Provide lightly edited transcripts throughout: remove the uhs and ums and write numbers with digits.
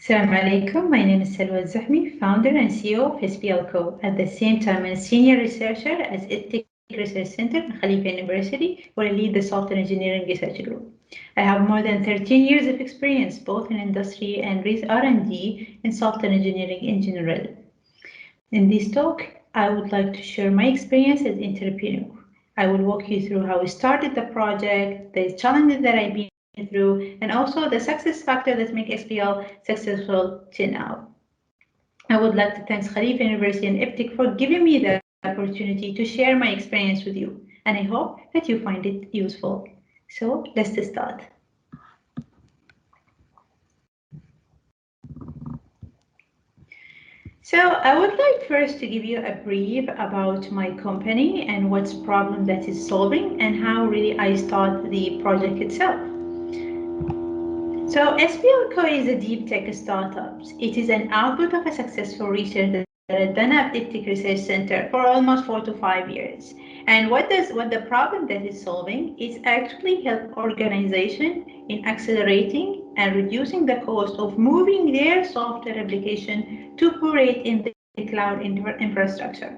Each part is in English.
Assalamu alaikum. My name is Salwa Alzahmi, founder and CEO of SPL Code. At the same time, I'm a senior researcher at Ethic Research Center at Khalifa University, where I lead the software engineering research group. I have more than 13 years of experience, both in industry and R&D in software engineering in general. In this talk, I would like to share my experience as an entrepreneur. I will walk you through how I started the project, the challenges that I've been through, and also the success factor that make SPL successful till now. I would like to thank Khalifa University and EPTIC for giving me the opportunity to share my experience with you, and I hope that you find it useful. So let's start. So I would like first to give you a brief about my company and what's problem that is solving and how really I start the project itself. So SPL Code is a deep tech startup. It is an output of a successful research that I've done at Ethic Research Center for almost 4 to 5 years. And what the problem that it's solving is actually help organization in accelerating and reducing the cost of moving their software application to operate in the cloud infrastructure.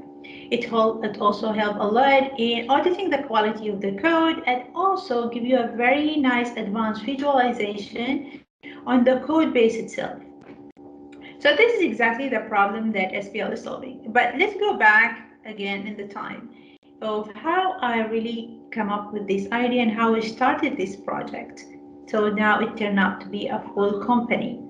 It also helps a lot in auditing the quality of the code and also give you a very nice advanced visualization on the code base itself. So this is exactly the problem that SPL is solving. But let's go back again in the time of how I really come up with this idea and how I started this project. So now it turned out to be a full company.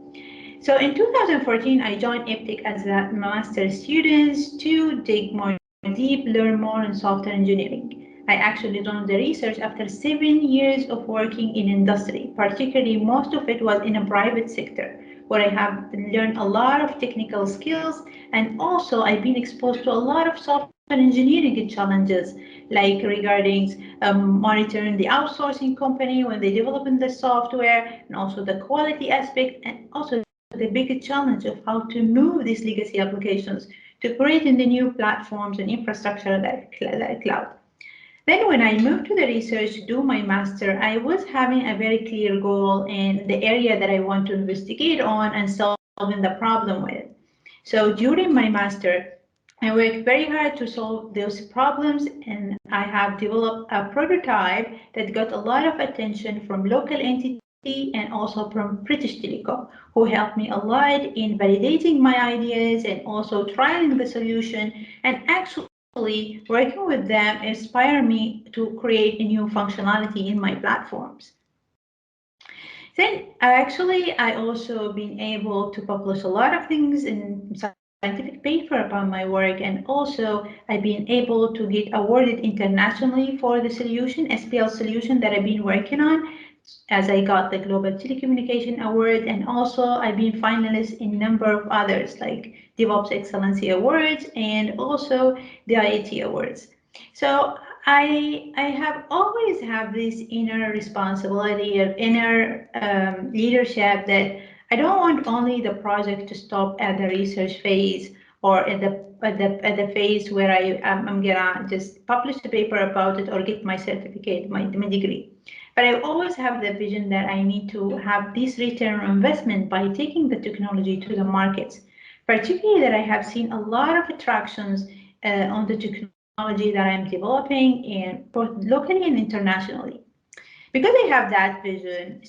So in 2014, I joined EPTIC as a master's student to dig more deep, learn more in software engineering. I actually joined the research after 7 years of working in industry, particularly most of it was in a private sector, where I have learned a lot of technical skills, and also I've been exposed to a lot of software engineering challenges, like regarding monitoring the outsourcing company when they develop the software, and also the quality aspect, and also the big challenge of how to move these legacy applications to create in the new platforms and infrastructure that cloud. Then when I moved to the research to do my master, I was having a very clear goal in the area that I want to investigate on and solving the problem with. So during my master, I worked very hard to solve those problems, and I have developed a prototype that got a lot of attention from local entities and also from British Telecom, who helped me a lot in validating my ideas and also trialing the solution, and actually working with them inspired me to create a new functionality in my platforms. Then I also been able to publish a lot of things in scientific paper about my work, and also I've been able to get awarded internationally for the solution, SPL solution that I've been working on, as I got the Global Telecommunication Award, and also I've been finalist in a number of others like DevOps Excellency Awards and also the IAT Awards. So I have always have this inner responsibility of inner leadership that I don't want only the project to stop at the research phase or at the phase where I'm gonna just publish a paper about it or get my certificate, my degree. But I always have the vision that I need to have this return on investment by taking the technology to the markets. Particularly that I have seen a lot of attractions on the technology that I'm developing, and both locally and internationally. Because I have that vision,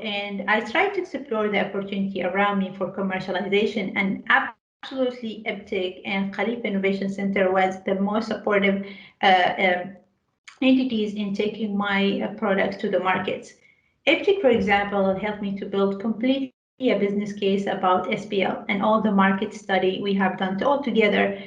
and I try to explore the opportunity around me for commercialization, and absolutely EPTIC and Khalifa Innovation Center was the most supportive entities in taking my products to the markets. EPTIC, for example, helped me to build completely a business case about SPL and all the market study we have done all together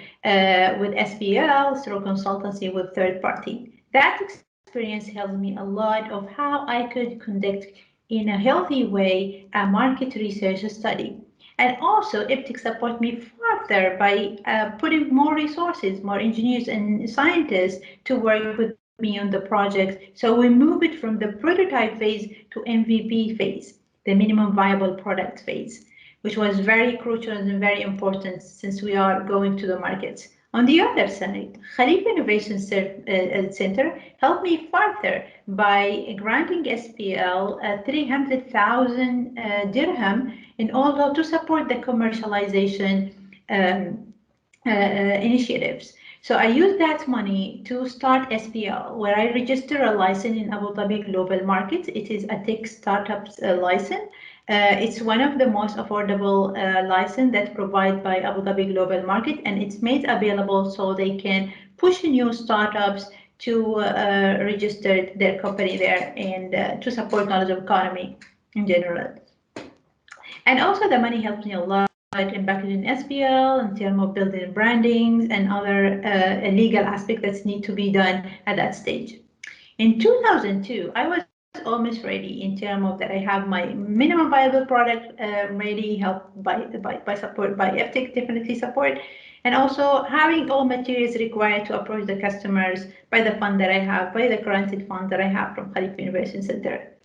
with SPL through consultancy with third party. That experience helped me a lot of how I could conduct in a healthy way a market research study. And also EPTIC support me further by putting more resources, more engineers and scientists to work with me on the project. So we move it from the prototype phase to MVP phase, the minimum viable product phase, which was very crucial and very important since we are going to the markets. On the other side, Khalifa Innovation Center helped me further by granting SPL 300,000 dirham in order to support the commercialization um, initiatives. So I used that money to start SPL, where I register a license in Abu Dhabi Global Markets. It is a tech startups license. It's one of the most affordable license that's provided by Abu Dhabi Global Market, and it's made available so they can push new startups to register their company there and to support knowledge economy in general. And also the money helps me a lot in packaging SPL in terms of building brandings and other legal aspects that need to be done at that stage. In 2002, I was almost ready in terms of that I have my minimum viable product ready, helped by support by FTech definitely support, and also having all materials required to approach the customers by the fund that I have, by the granted fund that I have from Khalifa University Center.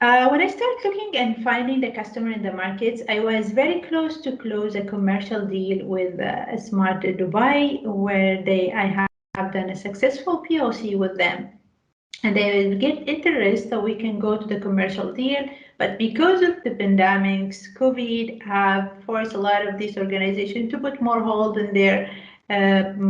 When I started looking and finding the customer in the markets, I was very close to close a commercial deal with Smart Dubai, where I have done a successful POC with them. And they will get interest so we can go to the commercial deal. But because of the pandemics, COVID have forced a lot of these organizations to put more hold in their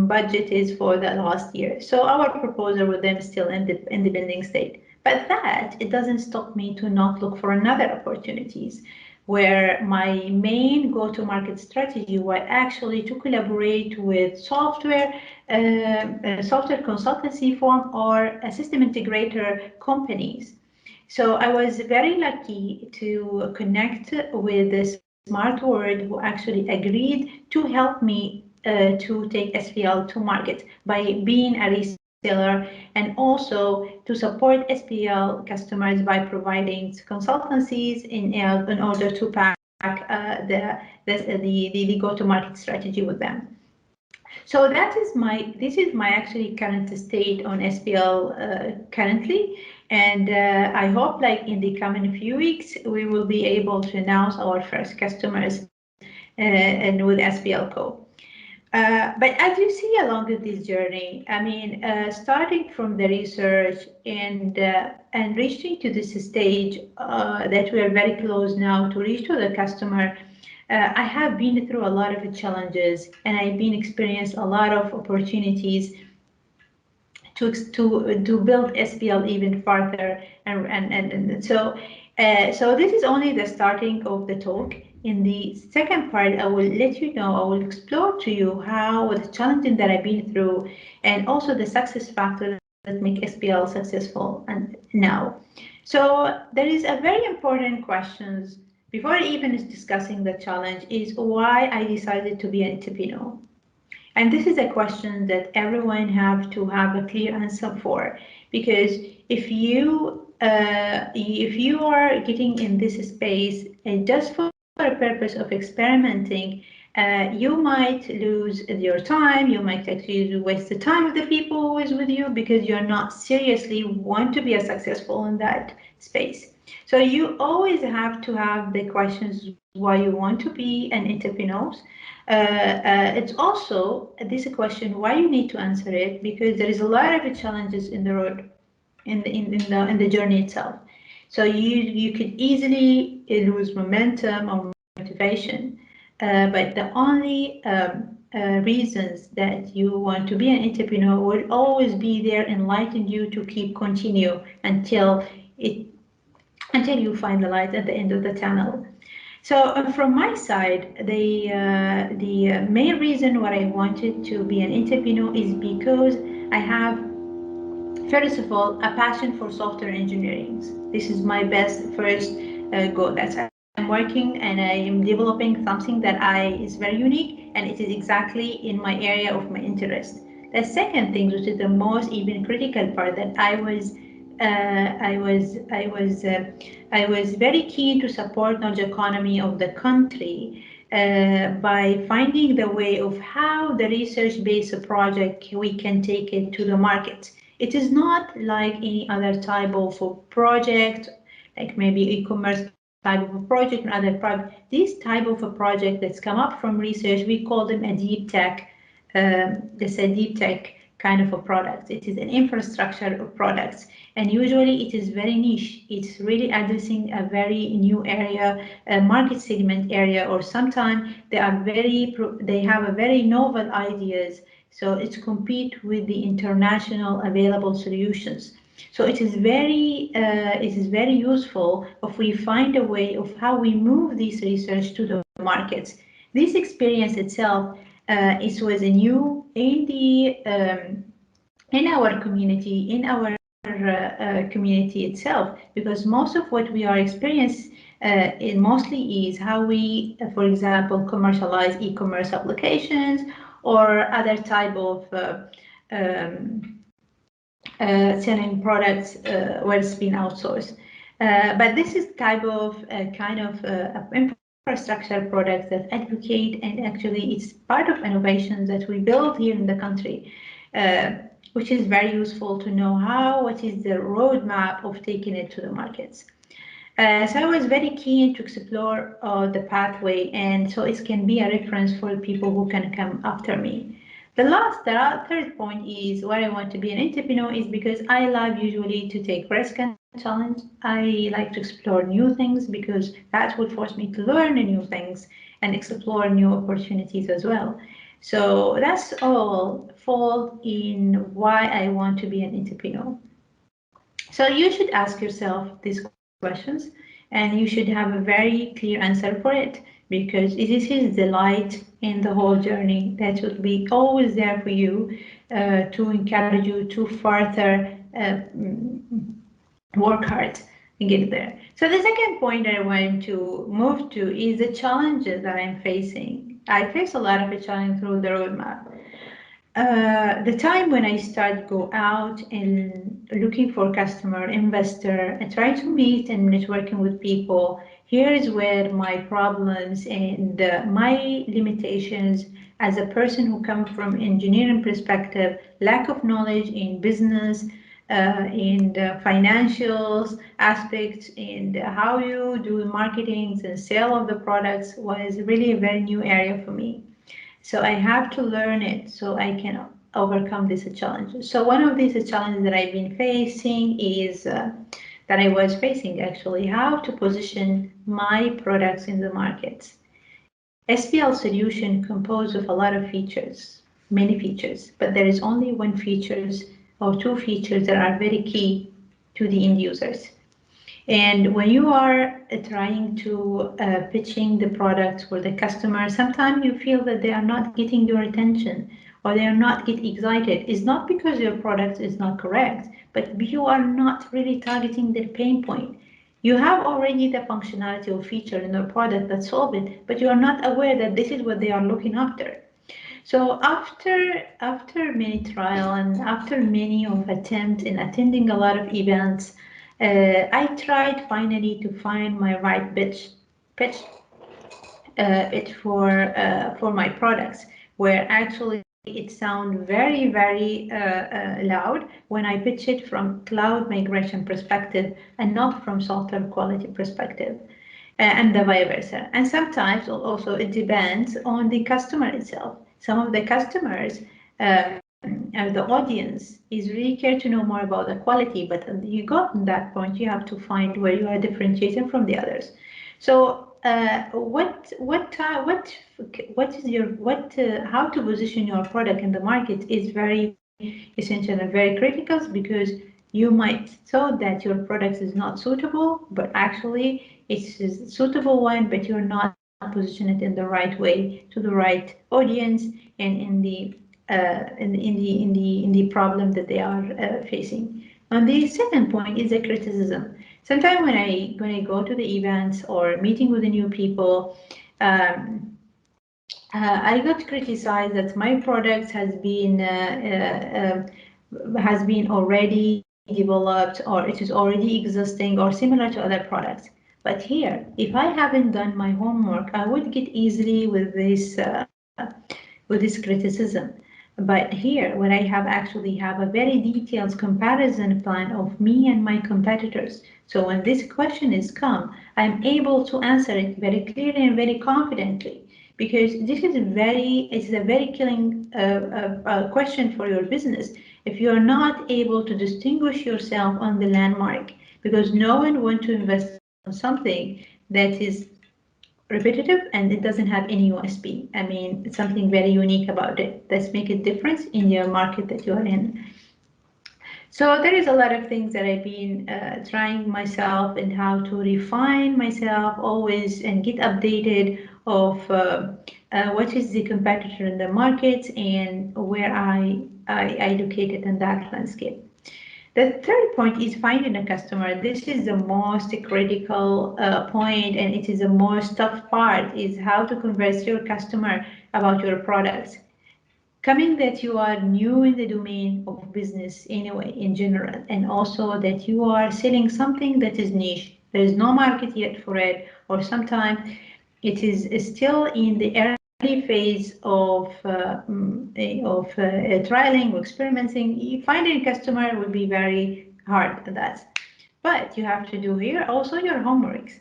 budget is for the last year. So our proposal with them is still in the pending state. But that, it doesn't stop me to not look for another opportunities where my main go-to-market strategy was actually to collaborate with software consultancy firm or a system integrator companies. So I was very lucky to connect with the Smart World, who actually agreed to help me to take SPL to market by being a reseller and also to support SPL customers by providing consultancies in order to pack the go-to-market strategy with them. So this is my actually current state on SPL currently, and I hope like in the coming few weeks we will be able to announce our first customers and with SPL Code. But as you see along this journey, I mean, starting from the research and reaching to this stage that we are very close now to reach to the customer, I have been through a lot of challenges and I've been experienced a lot of opportunities to build SPL even further, and so this is only the starting of the talk. In the second part, I will let you know, I will explore to you how the challenging that I've been through and also the success factors that make SPL successful and now. So there is a very important questions before even discussing the challenge is why I decided to be an entrepreneur. And this is a question that everyone have to have a clear answer for, because if you are getting in this space and just for a purpose of experimenting, you might lose your time. You might actually waste the time of the people who is with you because you're not seriously want to be a successful in that space. So you always have to have the questions why you want to be an entrepreneur. It's also this question why you need to answer it, because there is a lot of challenges in the road in the journey itself. So you could easily lose momentum or motivation, but the only reasons that you want to be an entrepreneur will always be there, enlighten you to keep continue until you find the light at the end of the tunnel. So from my side, the main reason why I wanted to be an entrepreneur is because I have, first of all, a passion for software engineering. This is my best first goal. That's I'm working and I am developing something that is very unique, and it is exactly in my area of my interest. The second thing, which is the most even critical part, that I was very keen to support knowledge economy of the country by finding the way of how the research-based project we can take it to the market. It is not like any other type of project, like maybe e-commerce type of a project and other project. This type of a project that's come up from research, we call them a deep tech let's say deep tech kind of a product. It is an infrastructure of products, and usually it is very niche. It's really addressing a very new area, a market segment area, or sometimes they have a very novel ideas. So it's compete with the international available solutions. So it is very useful if we find a way of how we move this research to the markets. This experience itself it was new in the in our community, in our community itself, because most of what we are experiencing mostly is how we, for example, commercialize e-commerce applications or other type of selling products where it's been outsourced. But this is type of kind of infrastructure products that advocate, and actually it's part of innovations that we build here in the country, which is very useful to know what is the roadmap of taking it to the markets. So I was very keen to explore the pathway, and so it can be a reference for people who can come after me. The third point is why I want to be an entrepreneur is because I love usually to take risk and challenge. I like to explore new things because that will force me to learn new things and explore new opportunities as well. So that's all fall in why I want to be an entrepreneur. So you should ask yourself these questions, and you should have a very clear answer for it, because this is the light in the whole journey that will be always there for you to encourage you to further work hard and get there. So the second point I want to move to is the challenges that I'm facing. I face a lot of a challenge through the roadmap. The time when I start go out and looking for customer, investor, and try to meet and networking with people, here is where my problems and my limitations as a person who comes from engineering perspective, lack of knowledge in business, in the financials aspects, and how you do marketing and sale of the products was really a very new area for me. So I have to learn it so I can overcome these challenges. So one of these challenges that I've been facing is that I was facing actually, how to position my products in the markets. SPL solution composed of a lot of features, many features, but there is only one features or two features that are very key to the end users. And when you are trying to pitching the products for the customer, sometimes you feel that they are not getting your attention or they are not getting excited. It's not because your product is not correct, but you are not really targeting their pain point. You have already the functionality or feature in the product that solve it, but you are not aware that this is what they are looking after. So after many trial and after many of attempt in attending a lot of events, I tried finally to find my right pitch it for my products, where actually it sounds very loud when I pitch it from cloud migration perspective and not from software quality perspective, and the vice versa. And sometimes also it depends on the customer itself. Some of the customers and the audience is really care to know more about the quality, but you got to that point, you have to find where you are differentiating from the others. So how to position your product in the market is very essential and very critical, because you might thought that your product is not suitable, but actually it's a suitable one, but you're not position it in the right way to the right audience and in the problem that they are facing. And the second point is the criticism. Sometimes when I go to the events or meeting with the new people, I got criticized that my product has been already developed, or it is already existing or similar to other products. But here, if I haven't done my homework, I would get easily with this criticism. But here, when I actually have a very detailed comparison plan of me and my competitors, so when this question is come, I'm able to answer it very clearly and very confidently, because this is it's a very killing question for your business. If you are not able to distinguish yourself on the landmark, because no one wants to invest on something that is repetitive and it doesn't have any USP. I mean, it's something very unique about it. Let's make a difference in your market that you are in. So there is a lot of things that I've been trying myself and how to refine myself always and get updated of what is the competitor in the market and where I located in that landscape. The third point is finding a customer. This is the most critical point, and it is the most tough part, is how to convince your customer about your products. Coming that you are new in the domain of business anyway, in general, and also that you are selling something that is niche. There is no market yet for it, or sometimes it is still in the early phase of trialing or experimenting. Finding a customer will be very hard at that. But you have to do here also your homeworks.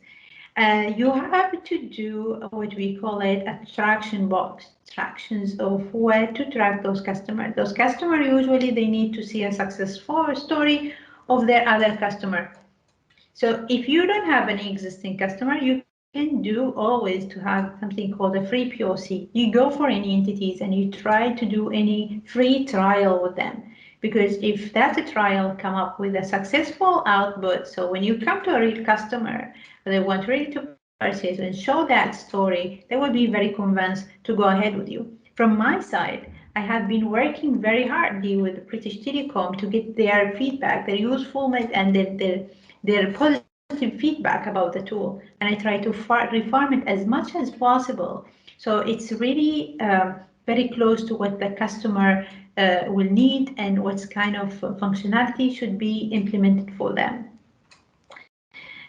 You have to do what we call it attraction box, attractions of where to track those customers. Those customers usually they need to see a successful story of their other customer. So if you don't have any existing customer, you can do always to have something called a free POC. You go for any entities and you try to do any free trial with them. Because if that trial come up with a successful output, so when you come to a real customer, they want really to purchase and show that story, they will be very convinced to go ahead with you. From my side, I have been working very hardly with British Telecom to get their feedback, their usefulness and their positive feedback about the tool. And I try to reform it as much as possible. So it's really very close to what the customer will need and what kind of functionality should be implemented for them.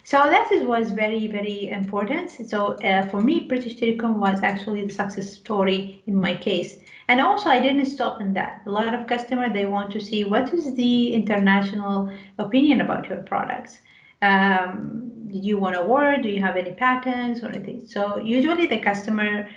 So that was very, very important. So for me, British Telecom was actually the success story in my case. And also, I didn't stop in that. A lot of customers, they want to see what is the international opinion about your products. Did you want a award? Do you have any patents or anything? So usually the customer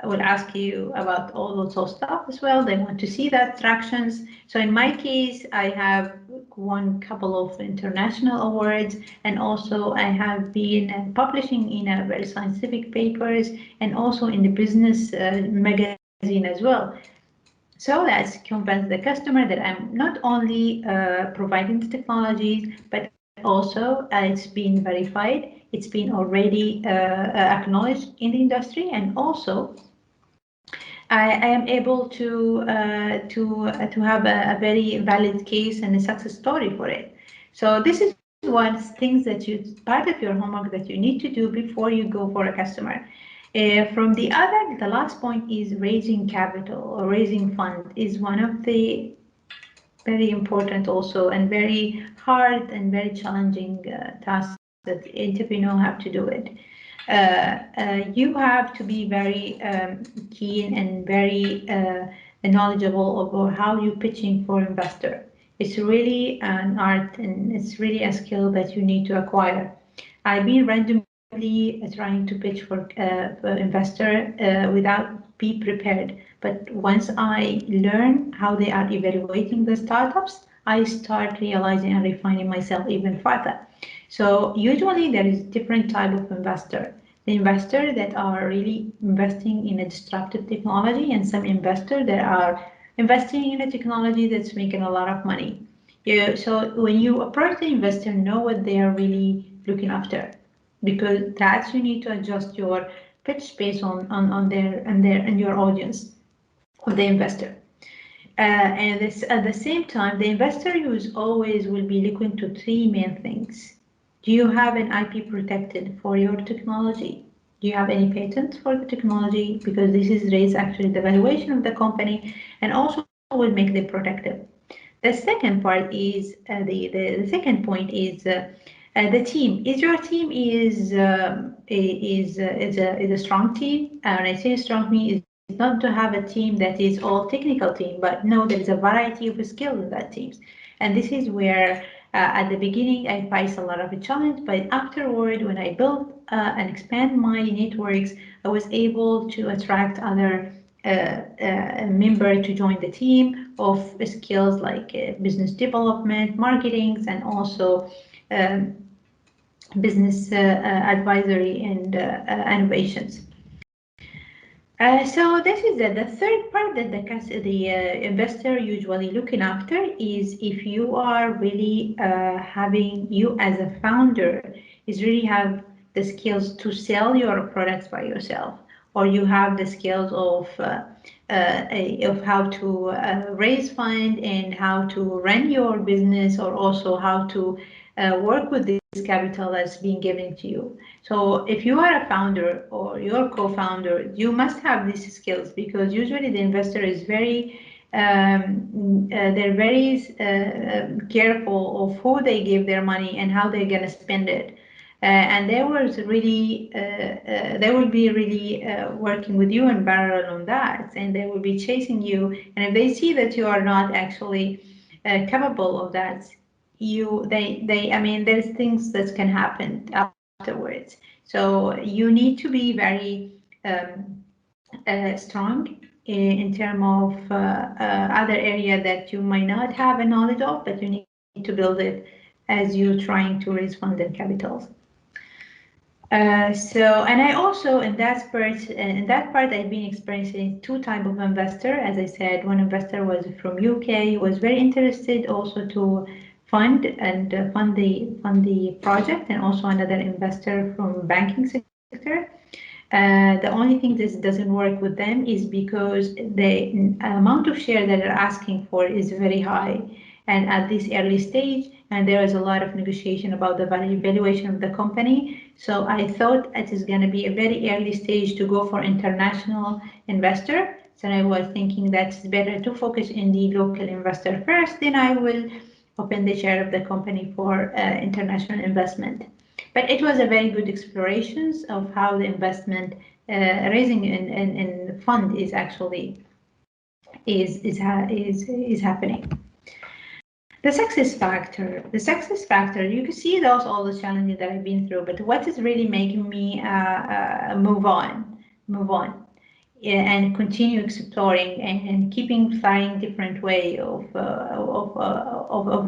will ask you about all those stuff as well. They want to see the attractions. So in my case, I have won a couple of international awards, and also I have been publishing in a very scientific papers and also in the business magazine as well. So that's convince the customer that I'm not only providing the technologies, but also it's been verified, it's been already acknowledged in the industry, and also I am able to have a very valid case and a success story for it. So this is one things that part of your homework that you need to do before you go for a customer. From the last point is raising capital or raising fund is one of the very important also and very hard and very challenging tasks that entrepreneurs have to do it. You have to be very keen and very knowledgeable about how you're pitching for investor. It's really an art and it's really a skill that you need to acquire. I've been randomly trying to pitch for investor without be prepared. But once I learn how they are evaluating the startups, I start realizing and refining myself even further. So usually there is different type of investor. The investor that are really investing in a disruptive technology, and some investor that are investing in a technology that's making a lot of money. So when you approach the investor, know what they are really looking after, because that's you need to adjust your pitch based on your audience of the investor. And this, at the same time, the investor always will be looking to three main things. Do you have an IP protected for your technology? Do you have any patents for the technology? Because this is raise actually the valuation of the company and also will make them protected. The second part is the second point is the team. Is your team is a strong team? And I say strong team is not to have a team that is all technical team, but no, there is a variety of skills in that teams. And this is where At the beginning, I faced a lot of a challenge, but afterward, when I built and expand my networks, I was able to attract other member to join the team of skills like business development, marketing, and also um, business advisory and innovations. So this is the third part that the investor usually looking after is if you are really having you as a founder is really have the skills to sell your products by yourself, or you have the skills of how to raise fund and how to run your business, or also how to work with this capital that's being given to you. So if you are a founder or you're co-founder, you must have these skills, because usually the investor is very they're very careful of who they give their money and how they're going to spend it. And they will be really working with you in parallel on that, and they will be chasing you. And if they see that you are not actually capable of that, I mean, there's things that can happen afterwards. So you need to be very strong in terms of other area that you might not have a knowledge of, but you need to build it as you're trying to raise fund and capitals. And I also in that part I've been experiencing two type of investor. As I said, one investor was from UK, was very interested also to fund the project, and also another investor from banking sector. The only thing that doesn't work with them is because the amount of share that they're asking for is very high, and at this early stage, and there is a lot of negotiation about the valuation of the company. So I thought it is going to be a very early stage to go for international investor. So I was thinking that it's better to focus in the local investor first, then I will open the share of the company for international investment. But it was a very good explorations of how the investment raising in fund is actually is happening. The success factor. The success factor. You can see those all the challenges that I've been through, but what is really making me move on, and continue exploring and keeping trying different way of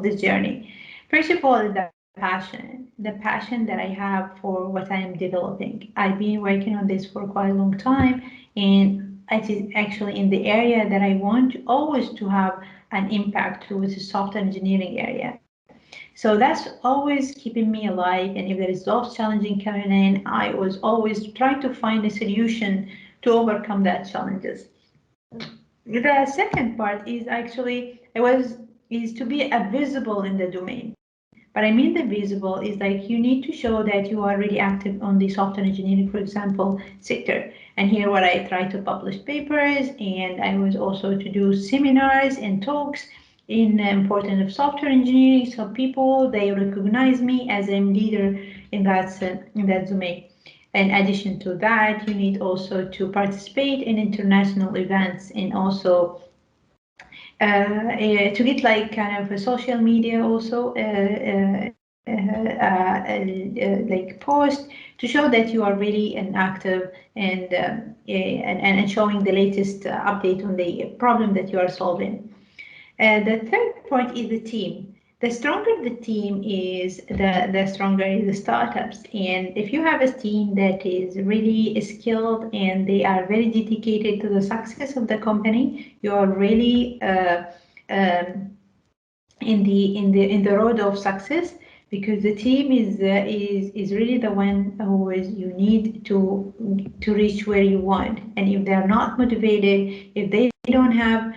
the journey. First of all, the passion that I have for what I am developing. I've been working on this for quite a long time, and it is actually in the area that I want always to have an impact towards the software engineering area. So that's always keeping me alive. And if there is those challenging coming in, I was always trying to find a solution to overcome that challenges. The second part is actually is to be visible in the domain. But I mean the visible is like you need to show that you are really active on the software engineering, for example, sector. And here what I try to publish papers, and I was also to do seminars and talks in the importance of software engineering. So people, they recognize me as a leader in that domain. In addition to that, you need also to participate in international events, and also to get like kind of a social media also like post to show that you are really an active and showing the latest update on the problem that you are solving. The third point is the team. The stronger the team is, the stronger is the startups. And if you have a team that is really skilled and they are very dedicated to the success of the company, you are really in the road of success, because the team is really the one who is you need to reach where you want. And if they are not motivated, if they don't have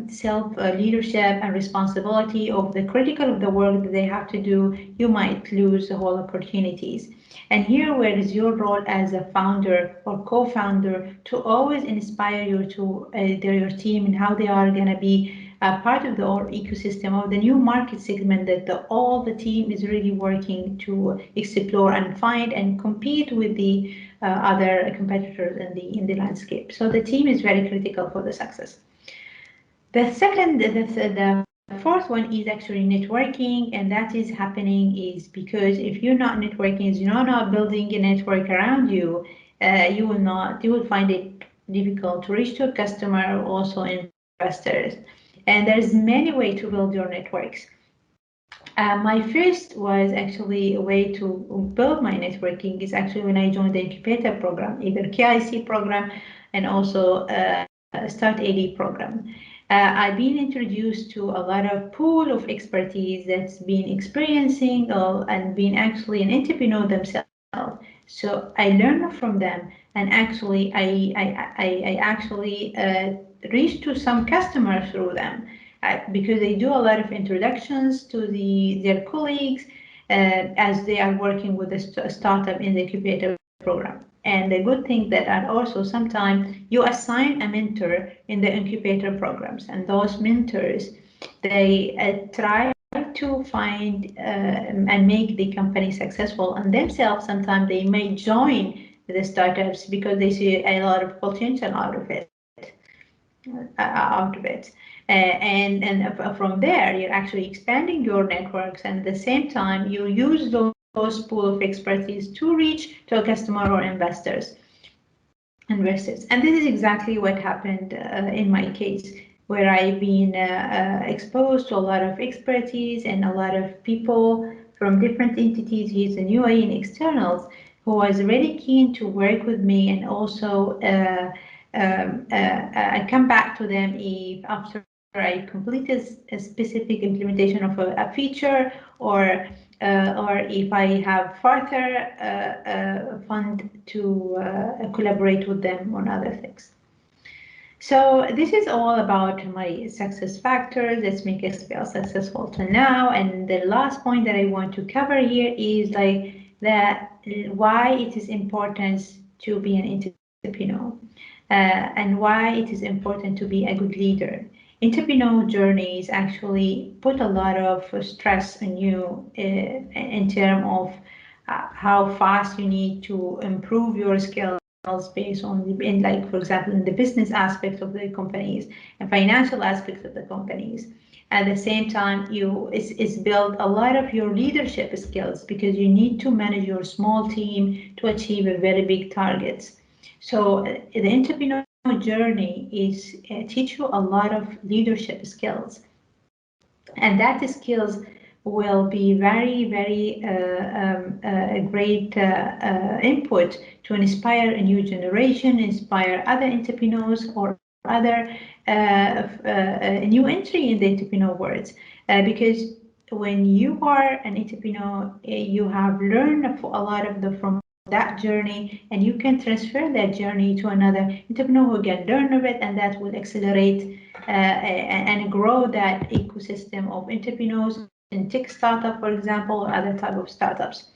self leadership and responsibility of the critical of the work that they have to do, you might lose the whole opportunities. And here, where is your role as a founder or co-founder to always inspire your team and how they are going to be part of the whole ecosystem of the new market segment that all the team is really working to explore and find and compete with the other competitors in the landscape. So the team is very critical for the success. The fourth one is actually networking, and that is happening is because if you're not networking, if you're not building a network around you, you will find it difficult to reach to a customer, also investors. And there's many ways to build your networks. My first was actually a way to build my networking is actually when I joined the incubator program, either KIC program and also Start AD program. I've been introduced to a lot of pool of expertise that's been experiencing and been actually an entrepreneur themselves. So I learned from them, and actually I actually reached to some customers through them. Because they do a lot of introductions to their colleagues as they are working with a startup in the incubator program. And the good thing that are also sometimes you assign a mentor in the incubator programs, and those mentors, they try to find and make the company successful, and themselves sometimes they may join the startups because they see a lot of potential out of it. And from there, you're actually expanding your networks, and at the same time, you use those pool of expertise to reach to a customer or investors. And this is exactly what happened in my case, where I've been exposed to a lot of expertise and a lot of people from different entities here in UAE and externals who was really keen to work with me, and also I come back to them if after I completed a specific implementation of a feature, or if I have further fund to collaborate with them on other things. So this is all about my success factors. Let's make SPL successful till now. And the last point that I want to cover here is like that why it is important to be an entrepreneur. And why it is important to be a good leader. Entrepreneur journeys actually put a lot of stress on you in terms of how fast you need to improve your skills based on like, for example, in the business aspects of the companies and financial aspects of the companies. At the same time, it's build a lot of your leadership skills because you need to manage your small team to achieve a very big targets. So the entrepreneur journey is teach you a lot of leadership skills, and that skills will be very, very great input to inspire a new generation, inspire other entrepreneurs or other new entry in the entrepreneur world, because when you are an entrepreneur, you have learned a lot of from that journey, and you can transfer that journey to another entrepreneur who can learn of it, and that will accelerate and grow that ecosystem of entrepreneurs in tech startup, for example, or other type of startups.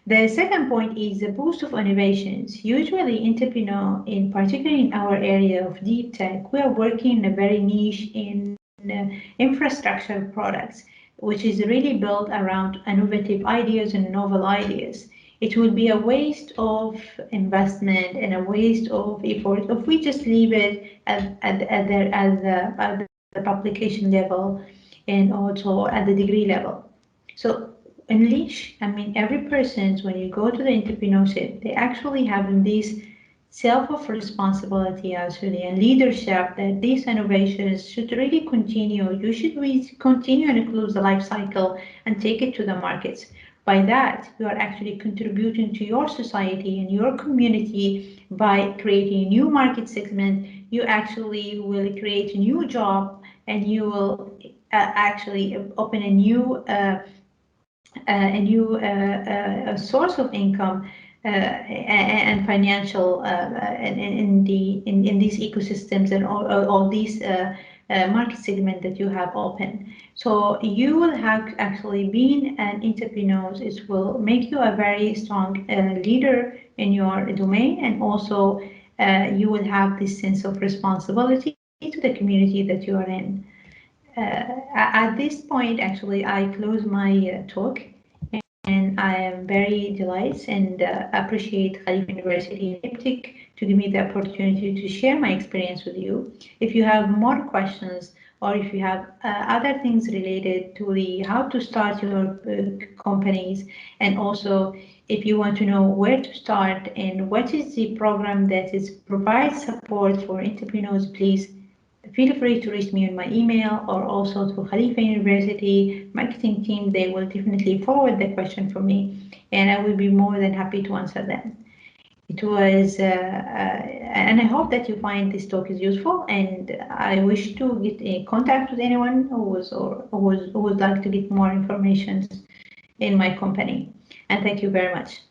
The second point is the boost of innovations. Usually entrepreneur, in particular in our area of deep tech, we are working in a very niche in infrastructure products, which is really built around innovative ideas and novel ideas. It will be a waste of investment and a waste of effort if we just leave it at the publication level and also at the degree level. So unleash, I mean, every person, when you go to the entrepreneurship, they actually have this self of responsibility actually and leadership that these innovations should really continue. You should really continue and close the life cycle and take it to the markets. By that, you are actually contributing to your society and your community by creating a new market segment. You actually will create a new job, and you will actually open a new source of income and financial in these ecosystems and all these market segment that you have open. So you will have actually being an entrepreneur. It will make you a very strong leader in your domain, and also you will have this sense of responsibility to the community that you are in. At this point, actually, I close my talk, and I am very delighted and appreciate Khalifa University and IPTIC to give me the opportunity to share my experience with you. If you have more questions or if you have other things related to the how to start your companies, and also if you want to know where to start and what is the program that is provides support for entrepreneurs, please feel free to reach me on my email or also to Khalifa University marketing team. They will definitely forward the question for me, and I will be more than happy to answer them. It was, and I hope that you find this talk is useful. And I wish to get in contact with anyone who would like to get more information in my company. And thank you very much.